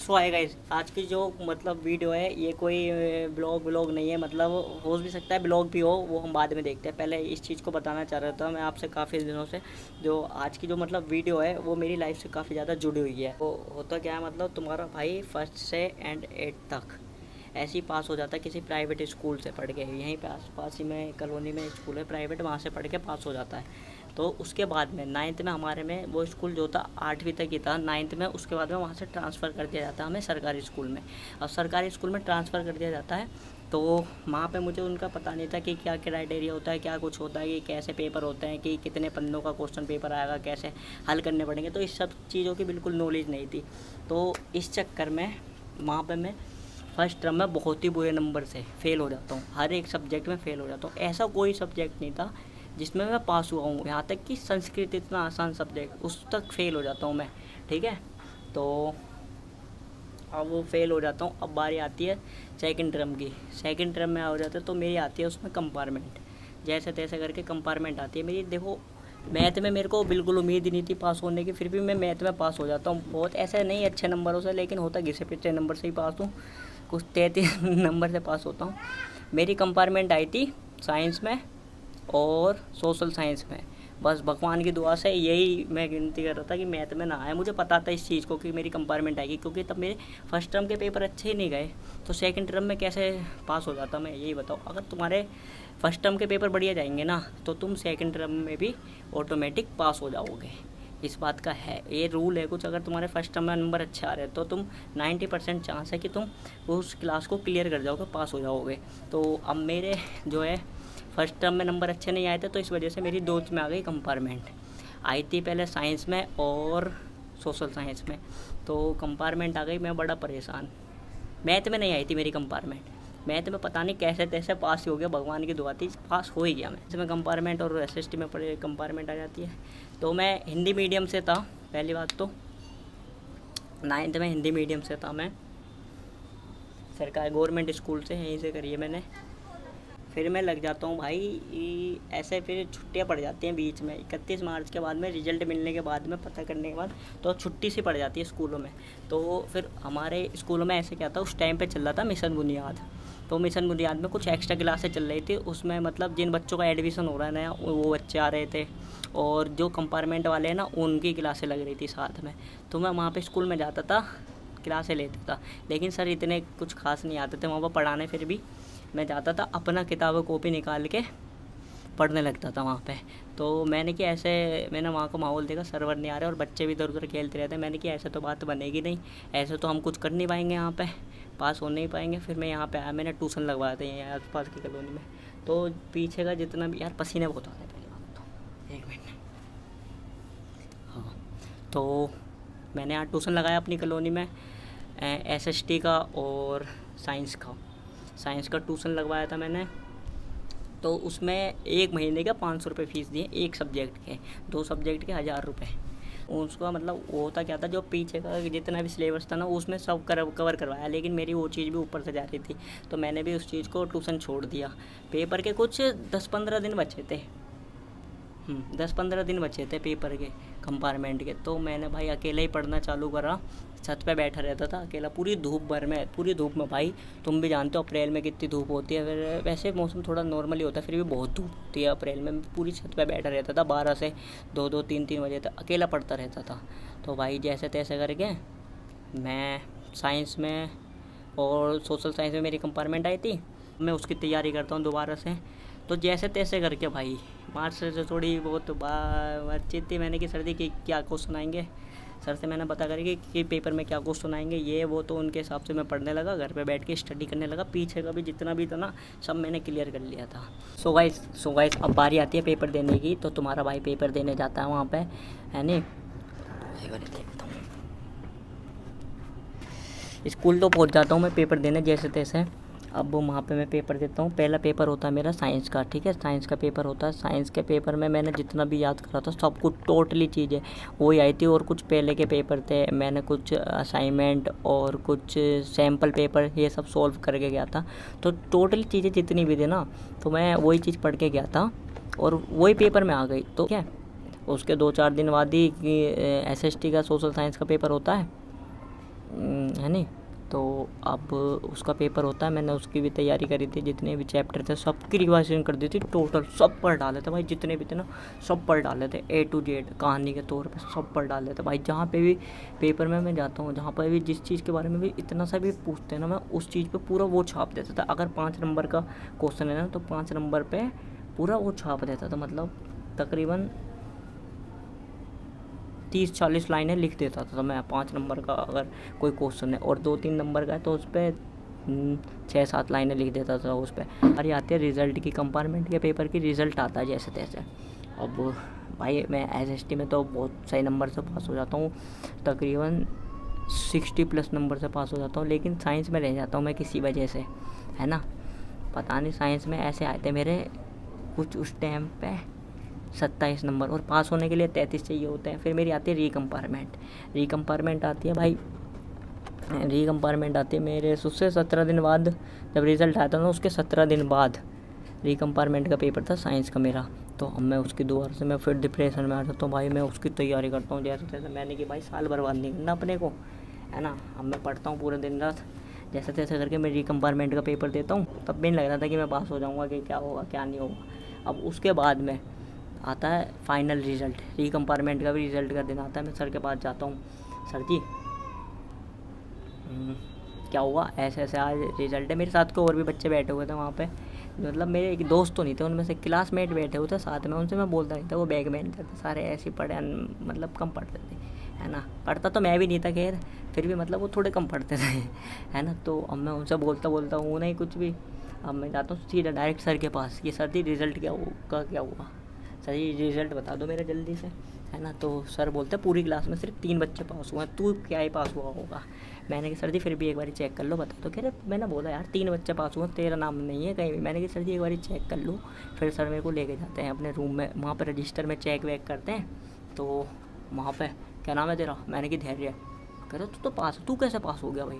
सो आएगा इस आज की जो मतलब वीडियो है, ये कोई ब्लॉग नहीं है, मतलब हो भी सकता है ब्लॉग भी हो, वो हम बाद में देखते हैं। पहले इस चीज़ को बताना चाह रहा था मैं आपसे काफ़ी दिनों से। जो आज की जो मतलब वीडियो है वो मेरी लाइफ से काफ़ी ज़्यादा जुड़ी हुई है। वो होता क्या है, मतलब तुम्हारा भाई फर्स्ट से एंड 8 तक ऐसे ही पास हो जाता है किसी प्राइवेट स्कूल से पढ़ के। यहीं पे आस पास ही में कॉलोनी में स्कूल है प्राइवेट, वहाँ से पढ़ के पास हो जाता है। तो उसके बाद में नाइन्थ में हमारे में वो स्कूल जो था 8वीं तक ही था, नाइन्थ में उसके बाद में वहाँ से ट्रांसफ़र कर दिया जाता है हमें सरकारी स्कूल में। और सरकारी स्कूल में ट्रांसफ़र कर दिया जाता है तो वहाँ पे मुझे उनका पता नहीं था कि क्या क्राइटेरिया होता है, क्या कुछ होता है, कि कैसे पेपर होते हैं, कि कितने पन्नों का क्वेश्चन पेपर आएगा, कैसे हल करने पड़ेंगे। तो इस सब चीज़ों की बिल्कुल नॉलेज नहीं थी। तो इस चक्कर में वहाँ पे मैं फर्स्ट टर्म में बहुत ही बुरे नंबर से फ़ेल हो जाता हूँ। हर एक सब्जेक्ट में फ़ेल हो जाता हूँ। ऐसा कोई सब्जेक्ट नहीं था जिसमें मैं पास हुआ हूँ। यहाँ तक कि संस्कृत इतना आसान सब्जेक्ट, उस तक फ़ेल हो जाता हूँ मैं। ठीक है, तो अब वो फ़ेल हो जाता हूँ। अब बारी आती है सेकंड टर्म की। सेकंड टर्म में हो जाता है तो मेरी आती है उसमें कंपार्टमेंट। जैसे तैसे करके कंपार्टमेंट आती है मेरी। देखो, मैथ में मेरे को बिल्कुल उम्मीद ही नहीं थी पास होने की, फिर भी मैं मैथ में पास हो जाता हूँ। बहुत ऐसे नहीं अच्छे नंबरों से, लेकिन होता घिसे पिछले नंबर से ही पास हूँ। कुछ 33 नंबर से पास होता हूँ। मेरी कंपार्टमेंट आई थी साइंस में और सोशल साइंस में। बस भगवान की दुआ से यही मैं गिनती कर रहा था कि मैथ में ना आए। मुझे पता था इस चीज़ को कि मेरी कंपार्टमेंट आएगी, क्योंकि तब मेरे फर्स्ट टर्म के पेपर अच्छे ही नहीं गए तो सेकंड टर्म में कैसे पास हो जाता मैं, यही बताओ। अगर तुम्हारे फर्स्ट टर्म के पेपर बढ़िया जाएंगे ना तो तुम सेकंड टर्म में भी ऑटोमेटिक पास हो जाओगे। इस बात का है, ये रूल है कुछ। अगर तुम्हारे फर्स्ट टर्म में नंबर अच्छे आ रहे हैं तो तुम 90% चांस है कि तुम उस क्लास को क्लियर कर जाओगे, पास हो जाओगे। तो अब मेरे जो है फर्स्ट टर्म में नंबर अच्छे नहीं आए थे, तो इस वजह से मेरी दो में आ गई कंपार्टमेंट। आई थी पहले साइंस में और सोशल साइंस में, तो कंपार्टमेंट आ गई। मैं बड़ा परेशान। मैथ में नहीं आई थी मेरी कंपार्टमेंट। मैथ में पता नहीं कैसे तैसे पास ही हो गया, भगवान की दुआ थी, पास हो ही गया मैं। इसमें कंपार्टमेंट और एसएसटी में पढ़े कंपार्टमेंट आ जाती है। तो मैं हिंदी मीडियम से था, पहली बात तो नाइन्थ में हिंदी मीडियम से था मैं, सरकारी गवर्नमेंट स्कूल से, यहीं से करी है मैंने। फिर मैं लग जाता हूँ भाई ऐसे, फिर छुट्टियाँ पड़ जाती हैं बीच में। 31 मार्च के बाद में, रिजल्ट मिलने के बाद में, पता करने के बाद तो छुट्टी सी पड़ जाती है स्कूलों में। तो फिर हमारे स्कूलों में ऐसे क्या था, उस टाइम पे चल रहा था मिशन बुनियाद। तो मिशन बुनियाद में कुछ एक्स्ट्रा क्लासें चल रही थी। उसमें मतलब जिन बच्चों का एडमिशन हो रहा है नया, वो बच्चे आ रहे थे, और जो कंपार्टमेंट वाले हैं ना, उनकी क्लासें लग रही थी साथ में। तो मैं वहाँ पे स्कूल में जाता था, क्लासें लेता था। लेकिन सर इतने कुछ खास नहीं आते थे वहाँ पर पढ़ाने। फिर भी मैं जाता था, अपना किताब कॉपी निकाल के पढ़ने लगता था वहाँ पे। तो मैंने कि ऐसे, मैंने वहाँ का माहौल देखा, सर्वर नहीं आ रहे और बच्चे भी इधर उधर खेलते रहते हैं। मैंने कि ऐसे तो बात बनेगी नहीं, ऐसे तो हम कुछ कर नहीं पाएंगे, यहाँ पे पास हो नहीं पाएंगे। फिर मैं यहाँ पे आया, मैंने ट्यूशन लगवाया था यहाँ आस पास की कॉलोनी में। तो पीछे का जितना भी, यार पसीने बहुत आते हैं, पहली बात तो 1 मिनट। हाँ, तो मैंने यहाँ ट्यूशन लगाया अपनी कॉलोनी में, एसएसटी का और साइंस का। साइंस का ट्यूशन लगवाया था मैंने। तो उसमें 1 महीने का 500 रुपये फ़ीस दिए, एक सब्जेक्ट के। 2 सब्जेक्ट के 1000 रुपये। उसका मतलब वो होता क्या था, जो पीछे का जितना भी सिलेबस था ना, उसमें सब कवर करवाया, लेकिन मेरी वो चीज़ भी ऊपर से जा रही थी। तो मैंने भी उस चीज़ को ट्यूशन छोड़ दिया। पेपर के कुछ 10-15 दिन बचे थे। 10-15 दिन बचे थे पेपर के, कंपार्टमेंट के। तो मैंने भाई अकेले ही पढ़ना चालू करा। छत पे बैठा रहता था अकेला, पूरी धूप भर में, पूरी धूप में भाई। तुम भी जानते हो अप्रैल में कितनी धूप होती है। फिर वैसे मौसम थोड़ा नॉर्मली होता है, फिर भी बहुत धूप होती है अप्रैल में। पूरी छत पे बैठा रहता था 12 से 2-2 3-3 बजे तक अकेला पढ़ता रहता था। तो भाई जैसे तैसे करके मैं साइंस में और सोशल साइंस में मेरी कंपार्टमेंट आई थी। मैं उसकी तैयारी करता हूँ दोबारा से। तो जैसे तैसे करके भाई मास्टर से थोड़ी बहुत बातचीत थी मैंने कि सर जी कि क्या क्वेश्चन आएंगे। सर से मैंने पता करी कि पेपर में क्या क्वेश्चन आएंगे, ये वो। तो उनके हिसाब से मैं पढ़ने लगा, घर पे बैठ के स्टडी करने लगा। पीछे का भी जितना भी था ना, सब मैंने क्लियर कर लिया था। सो गाइस अब बारी आती है पेपर देने की। तो तुम्हारा भाई पेपर देने जाता है वहाँ पे, है नहीं। स्कूल तो पहुंच जाता हूँ मैं पेपर देने जैसे तैसे। अब वहाँ पे मैं पेपर देता हूँ। पहला पेपर होता है मेरा साइंस का, ठीक है। साइंस का पेपर होता है। साइंस के पेपर में मैंने जितना भी याद करा था सब कुछ टोटली चीज़ें वही आई थी। और कुछ पहले के पेपर थे, मैंने कुछ असाइनमेंट और कुछ सैम्पल पेपर ये सब सॉल्व करके गया था। तो टोटली चीज़ें जितनी भी थी ना, तो मैं वही चीज़ पढ़ के गया था और वही पेपर में आ गई। तो क्या, उसके 2-4 दिन बाद ही एसएसटी का सोशल साइंस का पेपर होता है। है नहीं। तो अब उसका पेपर होता है, मैंने उसकी भी तैयारी करी थी, जितने भी चैप्टर थे सबकी रिवाइजन कर दी थी, टोटल सब पढ़ डाले थे भाई, जितने भी थे ना सब पढ़ डाले थे, A to Z कहानी के तौर पे सब पढ़ डाले थे भाई। जहाँ पे भी पेपर में मैं जाता हूँ, जहाँ पर भी जिस चीज़ के बारे में भी इतना सा भी पूछते हैं ना, मैं उस चीज़ पे पूरा वो छाप देता था। अगर 5 नंबर का क्वेश्चन है ना, तो 5 नंबर पे पूरा वो छाप देता था, मतलब तकरीबन 30-40 लाइनें लिख देता था मैं 5 नंबर का अगर कोई क्वेश्चन है, और 2-3 नंबर का है तो उस पर 6-7 लाइनें लिख देता था उस पर। हमारी आती है रिज़ल्ट की, कंपार्टमेंट के पेपर की रिज़ल्ट आता है जैसे तैसे। अब भाई मैं SST में तो बहुत सही नंबर से पास हो जाता हूँ, तकरीबन 60+ नंबर से पास हो जाता हूँ, लेकिन साइंस में रह जाता हूँ मैं किसी वजह से, है ना। पता नहीं साइंस में ऐसे आए थे मेरे कुछ उस टाइम पे 27 नंबर, और पास होने के लिए 33 चाहिए होते हैं। फिर मेरी आती है री कंपार्टमेंट आती है भाई, री कंपार्टमेंट आती है मेरे उससे 17 दिन बाद, जब रिज़ल्ट आया था ना उसके 17 दिन बाद री कंपार्टमेंट का पेपर था साइंस का मेरा। तो अब मैं उसकी दोबारा से मैं फिर डिप्रेशन में आ जाता हूँ भाई, मैं उसकी तैयारी करता हूँ जैसे तैसे। मैंने कि भाई साल बर्बाद नहीं करना अपने को, है ना। अब मैं पढ़ता हूँ पूरे दिन रात, जैसे तैसे करके मैं री कंपार्टमेंट का पेपर देता हूँ। तब भी नहीं लग रहा था कि मैं पास हो जाऊँगा, कि क्या होगा क्या नहीं होगा। अब उसके बाद में आता है फाइनल रिज़ल्ट, री कंपार्टमेंट का भी रिज़ल्ट का दिन आता है। मैं सर के पास जाता हूँ, सर जी क्या हुआ, ऐसे ऐसे आज रिज़ल्ट है। मेरे साथ के और भी बच्चे बैठे हुए थे वहाँ पे, मतलब मेरे एक दोस्त तो नहीं थे, उनमें से क्लासमेट बैठे हुए थे साथ में। उनसे मैं बोलता नहीं था, वो बैक बेंचर थे सारे, ऐसे ही पढ़े, मतलब कम पढ़ते थे, है ना। पढ़ता तो मैं भी नहीं था खैर, फिर भी मतलब वो थोड़े कम पढ़ते थे, है ना। तो अब मैं उनसे बोलता हूँ नहीं कुछ भी। अब मैं जाता हूँ सीधा डायरेक्ट सर के पास, कि सर जी रिज़ल्ट क्या हुआ, सर जी रिज़ल्ट बता दो मेरा जल्दी से, है ना। तो सर बोलते हैं पूरी क्लास में सिर्फ 3 बच्चे पास हुए हैं, तू क्या ही पास हुआ होगा। मैंने कहा सर जी फिर भी एक बार चेक कर लो, बता दो। कह रहे मैंने बोला यार 3 बच्चे पास हुए, तेरा नाम नहीं है कहीं भी। मैंने कहा सर जी एक बार चेक कर लो। फिर सर मेरे को लेके जाते हैं अपने रूम में, वहाँ पर रजिस्टर में चेक वेक करते हैं। तो वहाँ पर क्या नाम है तेरा, मैंने कहा धैर्य। कह रहे तू तो पास, तू कैसे पास हो गया भाई।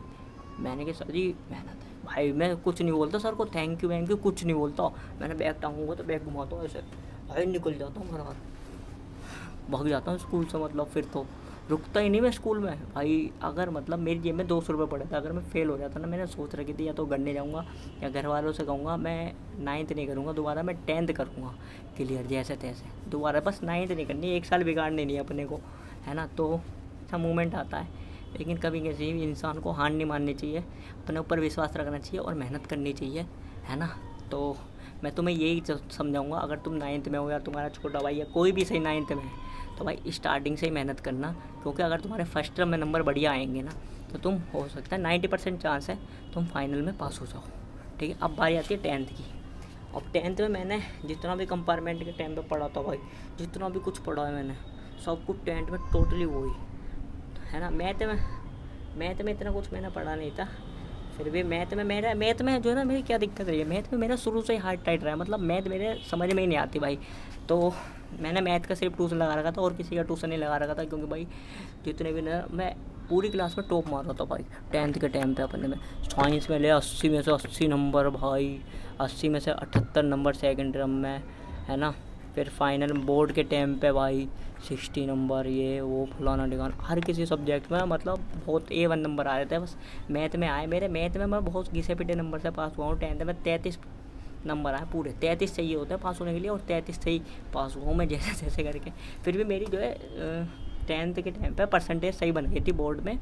मैंने कहा सर जी मेहनत है भाई। मैं कुछ नहीं बोलता सर को, थैंक यू कुछ नहीं बोलता। मैंने बैग टांगूंगा तो बैग घुमाता हूँ ऐसे, भाई निकल जाता हूँ घर, भाग जाता हूँ स्कूल से। मतलब फिर तो रुकता ही नहीं मैं स्कूल में भाई। अगर मतलब मेरी जेब में 200 रुपये पड़े थे, अगर मैं फ़ेल हो जाता ना, मैंने सोच रखी थी या तो गढ़ने जाऊँगा या घर वालों से कहूँगा मैं 9th नहीं करूँगा दोबारा, मैं 10th करूँगा क्लियर जैसे तैसे दोबारा। बस 9th नहीं करनी, 1 साल बिगाड़ने नहीं है अपने को, है ना। तो अच्छा मूवमेंट आता है, लेकिन कभी किसी भी इंसान को हार नहीं माननी चाहिए, अपने ऊपर विश्वास रखना चाहिए और मेहनत करनी चाहिए, है ना। तो मैं तुम्हें यही समझाऊंगा, अगर तुम 9th में हो या तुम्हारा छोटा भाई या कोई भी सही 9th में है, तो भाई स्टार्टिंग से ही मेहनत करना। क्योंकि अगर तुम्हारे फर्स्ट टर्म में नंबर बढ़िया आएंगे ना, तो तुम हो सकता है 90% चांस है तुम फाइनल में पास हो जाओ, ठीक है। अब बारी आती है 10th की। अब 10th में मैंने जितना भी कंपार्टमेंट के टाइम पे पढ़ा था भाई, जितना भी कुछ पढ़ा है मैंने, सब कुछ 10th में टोटली वही, है ना। मैथ में इतना कुछ मैंने पढ़ा नहीं था, फिर भी मैथ में जो है ना, मेरी क्या दिक्कत रही है, मैथ में मेरा शुरू से ही हार्ट टाइट रहा है, मतलब मैथ मेरे समझ में ही नहीं आती भाई। तो मैंने मैथ का सिर्फ ट्यूशन लगा रखा था, और किसी का ट्यूशन नहीं लगा रखा था, क्योंकि भाई जितने भी ना, मैं पूरी क्लास में टॉप मार रहा था भाई 10th के टाइम पे अपने में। साइंस में ले 80 में से 80 नंबर भाई, 80 में से 78 नंबर सेकंड टर्म में, है ना। फिर फाइनल बोर्ड के टाइम पे भाई 60 नंबर, ये वो फलाना ढिकाना, हर किसी सब्जेक्ट में मतलब बहुत A1 नंबर आ रहे थे। बस मैथ में आए मेरे, मैथ में मैं बहुत घिसे पिटे नंबर से पास हुआ हूँ 10th में। 33 नंबर आए पूरे, 33 चाहिए होते हैं पास होने के लिए, और 33 से ही पास हुआ हूँ मैं जैसे तैसे करके। फिर भी मेरी जो है 10th के टाइम पे परसेंटेज सही बन गई थी, बोर्ड में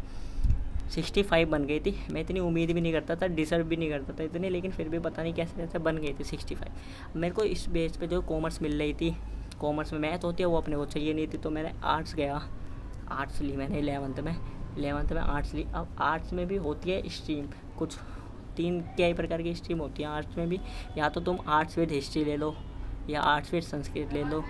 65 बन गई थी। मैं इतनी उम्मीद भी नहीं करता था, डिज़र्व भी नहीं करता था इतनी, लेकिन फिर भी पता नहीं कैसे कैसे बन गई थी 65। मेरे को इस बेस पे जो कॉमर्स मिल रही थी, कॉमर्स में मैथ होती है, वो अपने को चाहिए नहीं थी, तो मैंने आर्ट्स गया, आर्ट्स ली मैंने 11th में आर्ट्स ली। अब आर्ट्स में भी होती है स्ट्रीम कुछ 3 कई प्रकार की स्ट्रीम होती है आर्ट्स में भी, या तो तुम आर्ट्स विद हिस्ट्री ले लो, या आर्ट्स विद संस्कृत ले लो,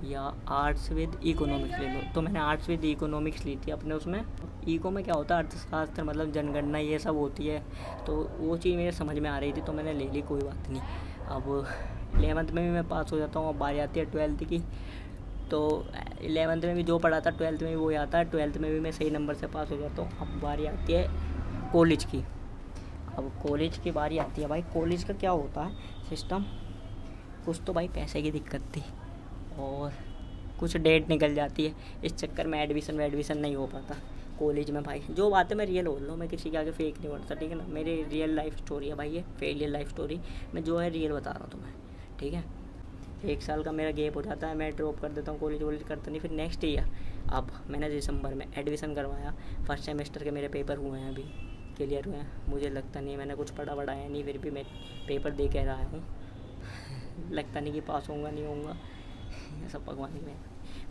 या आर्ट्स विद इकोनॉमिक्स ले लो। तो मैंने आर्ट्स विद इकोनॉमिक्स ली थी अपने उसमें। इको में क्या होता है, अर्थशास्त्र, मतलब जनगणना ये सब होती है, तो वो चीज़ मेरे समझ में आ रही थी, तो मैंने ले ली, कोई बात नहीं। अब 11th में भी मैं पास हो जाता हूँ। अब बारी आती है 12th की, तो 11th में भी जो पढ़ा था 12th में भी वही आता है, 12th में भी मैं सही नंबर से पास हो जाता हूँ। अब बारी आती है कॉलेज की। अब कॉलेज की बारी आती है भाई, कॉलेज का क्या होता है सिस्टम, कुछ तो भाई पैसे की दिक्कत थी, और कुछ डेट निकल जाती है, इस चक्कर में एडमिशन नहीं हो पाता। कॉलेज में भाई जो बातें मैं रियल बोल रहा हूँ, मैं किसी के आगे फेक नहीं बोलता, ठीक है ना। मेरी रियल लाइफ स्टोरी है भाई, ये फेलियर लाइफ स्टोरी, मैं जो है रियल बता रहा हूँ तुम्हें, ठीक है। 1 साल का मेरा गैप हो जाता है, मैं ड्रॉप कर देता हूँ, कॉलेज वॉलेज करता नहीं। फिर नेक्स्ट ईयर अब मैंने दिसंबर में एडमिशन करवाया, फर्स्ट सेमेस्टर के मेरे पेपर हुए हैं, अभी क्लियर हुए हैं। मुझे लगता नहीं मैंने कुछ पढ़ा वढ़ा है नहीं, फिर भी मैं पेपर दे के रहा हूँ। लगता नहीं कि पास होऊंगा नहीं होऊंगा, ये सब भगवान ही में।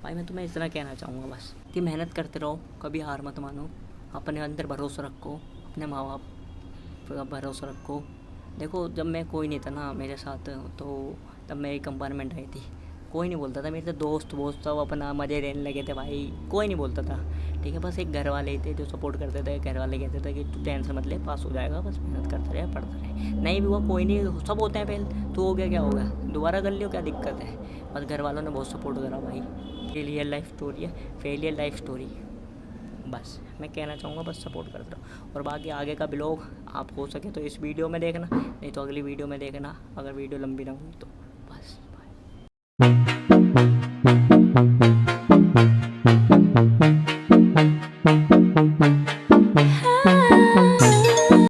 भाई मैं तुम्हें इतना कहना चाहूँगा बस कि मेहनत करते रहो, कभी हार मत मानो, अपने अंदर भरोसा रखो, अपने माँ बाप पर भरोसा रखो। देखो जब मैं कोई नहीं था ना मेरे साथ, तो तब मेरी कंपार्टमेंट आई थी, कोई नहीं बोलता था, मेरे तो दोस्त वोस्त सब अपना मज़े लेने लगे थे भाई, कोई नहीं बोलता था, ठीक है। बस एक घर वाले ही थे जो सपोर्ट करते थे, घर वाले कहते थे कि तू टेंशन मत ले, पास हो जाएगा, बस मेहनत करते रहे, पढ़ते रहे। नहीं भी हुआ कोई नहीं, सब होते हैं फेल, तो हो गया क्या हो गया, दोबारा कर लियो, क्या दिक्कत है। बस घर वालों ने बहुत सपोर्ट करा भाई। फेलियर लाइफ स्टोरी है, फेलियर लाइफ स्टोरी, बस मैं कहना चाहूँगा बस सपोर्ट करते रहो। और बाकी आगे का ब्लॉग आप हो सके तो इस वीडियो में देखना, नहीं तो अगली वीडियो में देखना, अगर वीडियो लंबी ना हुई तो। बस बाय।